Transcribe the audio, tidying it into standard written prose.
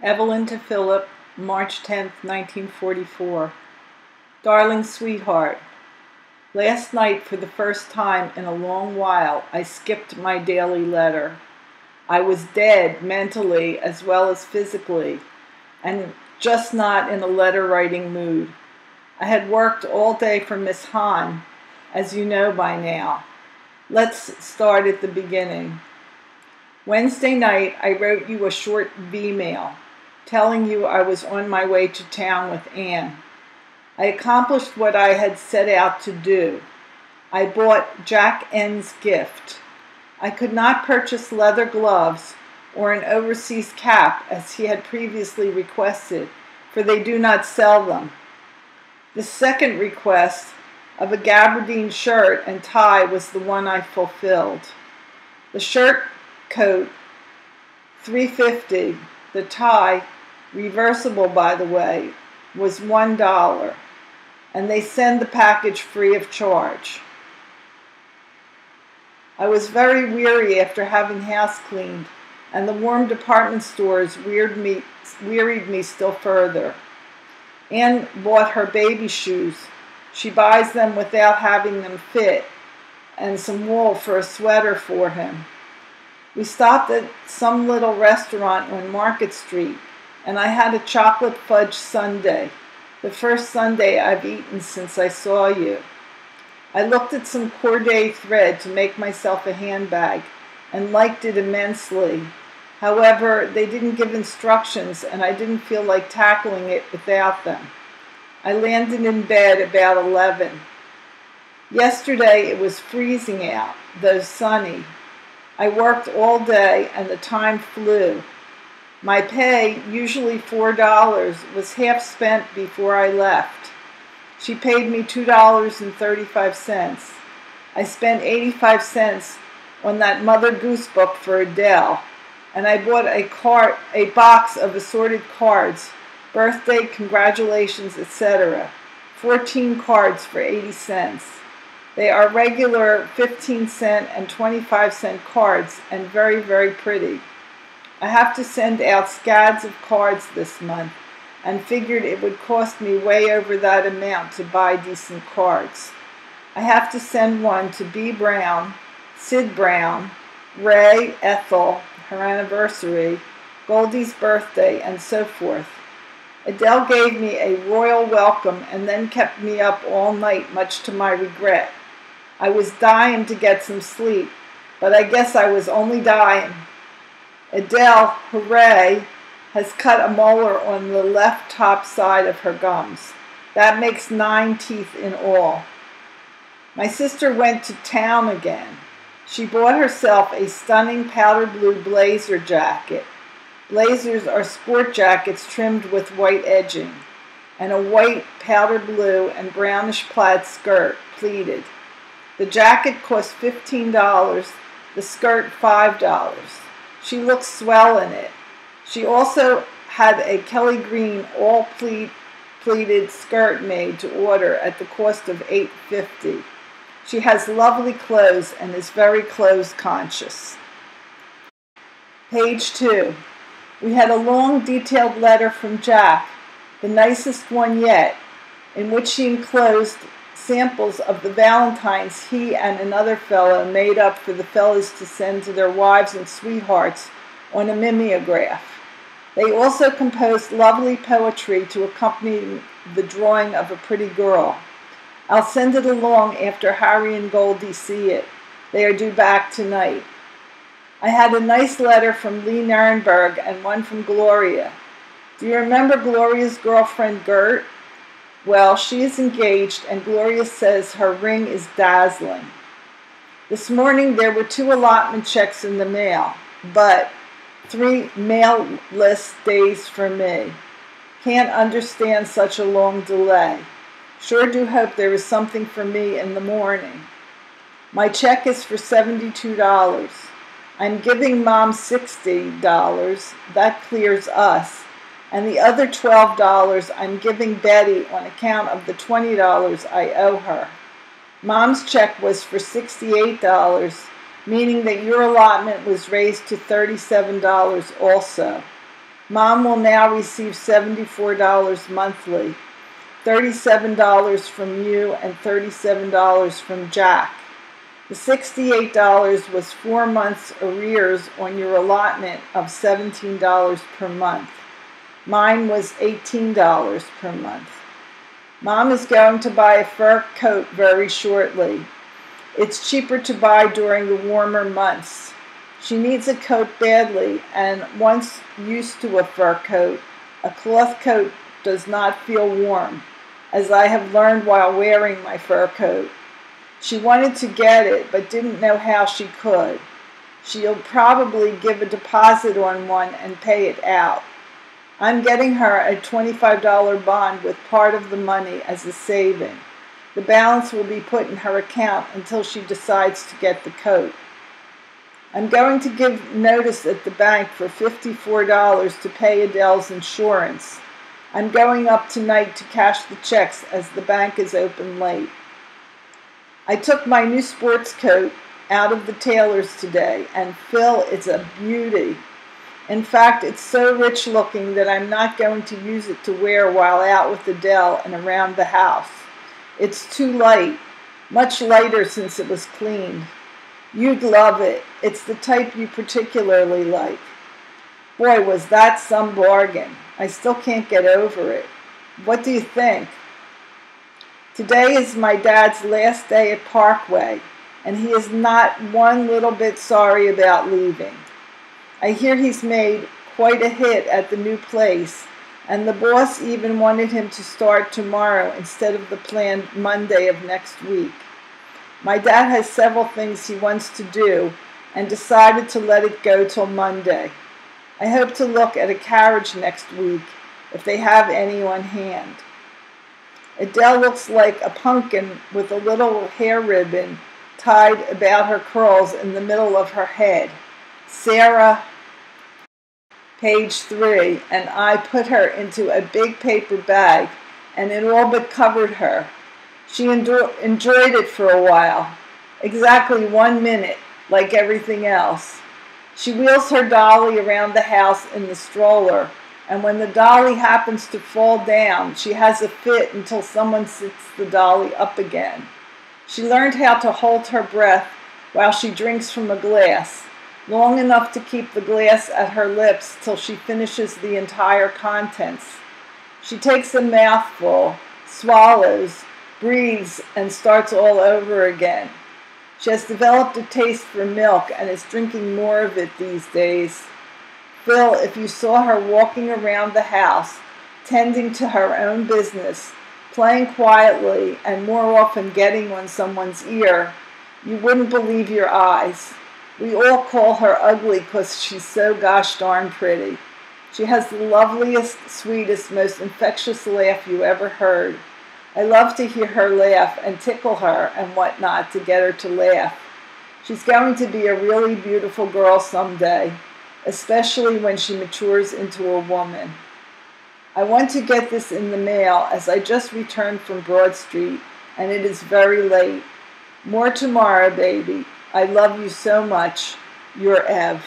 Evelyn to Philip, March 10, 1944. Darling sweetheart, last night for the first time in a long while I skipped my daily letter. I was dead mentally as well as physically, and just not in a letter-writing mood. I had worked all day for Miss Hahn, as you know by now. Let's start at the beginning. Wednesday night I wrote you a short V-mail, telling you I was on my way to town with Anne. I accomplished what I had set out to do. I bought Jack N's gift. I could not purchase leather gloves or an overseas cap as he had previously requested, for they do not sell them. The second request of a gabardine shirt and tie was the one I fulfilled. The shirt coat, $3.50. The tie, reversible by the way, was $1, and they send the package free of charge. I was very weary after having house cleaned, and the warm department stores wearied me still further. Anne bought her baby shoes. She buys them without having them fit, and some wool for a sweater for him. We stopped at some little restaurant on Market Street, and I had a chocolate fudge sundae, the first sundae I've eaten since I saw you. I looked at some corday thread to make myself a handbag, and liked it immensely. However, they didn't give instructions, and I didn't feel like tackling it without them. I landed in bed about 11. Yesterday it was freezing out, though sunny. I worked all day and the time flew. My pay, usually $4, was half spent before I left. She paid me $2.35. I spent 85 cents on that Mother Goose book for Adele, and I bought a box of assorted cards, birthday, congratulations, etc. 14 cards for 80 cents. They are regular 15-cent and 25-cent cards and very, very pretty. I have to send out scads of cards this month and figured it would cost me way over that amount to buy decent cards. I have to send one to B. Brown, Sid Brown, Ray, Ethel, her anniversary, Goldie's birthday, and so forth. Adele gave me a royal welcome and then kept me up all night, much to my regret. I was dying to get some sleep, but I guess I was only dying. Adele, hooray, has cut a molar on the left top side of her gums. That makes 9 teeth in all. My sister went to town again. She bought herself a stunning powder blue blazer jacket. Blazers are sport jackets trimmed with white edging, and a white powder blue and brownish plaid skirt, pleated. The jacket cost $15, the skirt $5. She looks swell in it. She also had a Kelly green all pleated skirt made to order at the cost of $8.50. She has lovely clothes and is very clothes conscious. Page 2. We had a long detailed letter from Jack, the nicest one yet, in which he enclosed samples of the valentines he and another fellow made up for the fellows to send to their wives and sweethearts on a mimeograph. They also composed lovely poetry to accompany the drawing of a pretty girl. I'll send it along after Harry and Goldie see it. They are due back tonight. I had a nice letter from Lee Nirenberg and one from Gloria. Do you remember Gloria's girlfriend Gert? Well, she is engaged, and Gloria says her ring is dazzling. This morning there were 2 allotment checks in the mail, but 3 mail-less days for me. Can't understand such a long delay. Sure do hope there is something for me in the morning. My check is for $72. I'm giving Mom $60. That clears us. And the other $12 I'm giving Betty on account of the $20 I owe her. Mom's check was for $68, meaning that your allotment was raised to $37 also. Mom will now receive $74 monthly, $37 from you and $37 from Jack. The $68 was 4 months arrears on your allotment of $17 per month. Mine was $18 per month. Mom is going to buy a fur coat very shortly. It's cheaper to buy during the warmer months. She needs a coat badly, and once used to a fur coat, a cloth coat does not feel warm, as I have learned while wearing my fur coat. She wanted to get it, but didn't know how she could. She'll probably give a deposit on one and pay it out. I'm getting her a $25 bond with part of the money as a saving. The balance will be put in her account until she decides to get the coat. I'm going to give notice at the bank for $54 to pay Adele's insurance. I'm going up tonight to cash the checks as the bank is open late. I took my new sports coat out of the tailor's today, and Phil, it's a beauty. In fact, it's so rich looking that I'm not going to use it to wear while out with Adele and around the house. It's too light, much lighter since it was cleaned. You'd love it. It's the type you particularly like. Boy, was that some bargain. I still can't get over it. What do you think? Today is my dad's last day at Parkway, and he is not one little bit sorry about leaving. I hear he's made quite a hit at the new place, and the boss even wanted him to start tomorrow instead of the planned Monday of next week. My dad has several things he wants to do and decided to let it go till Monday. I hope to look at a carriage next week if they have any on hand. Adele looks like a pumpkin with a little hair ribbon tied about her curls in the middle of her head. Sarah, page 3, and I put her into a big paper bag, and it all but covered her. She enjoyed it for a while, exactly 1 minute, like everything else. She wheels her dolly around the house in the stroller, and when the dolly happens to fall down, she has a fit until someone sits the dolly up again. She learned how to hold her breath while she drinks from a glass, long enough to keep the glass at her lips till she finishes the entire contents. She takes a mouthful, swallows, breathes, and starts all over again. She has developed a taste for milk and is drinking more of it these days. Phil, if you saw her walking around the house, tending to her own business, playing quietly, and more often getting on someone's ear, you wouldn't believe your eyes. We all call her ugly because she's so gosh darn pretty. She has the loveliest, sweetest, most infectious laugh you ever heard. I love to hear her laugh and tickle her and whatnot to get her to laugh. She's going to be a really beautiful girl someday, especially when she matures into a woman. I want to get this in the mail as I just returned from Broad Street and it is very late. More tomorrow, baby. I love you so much. Your Ev.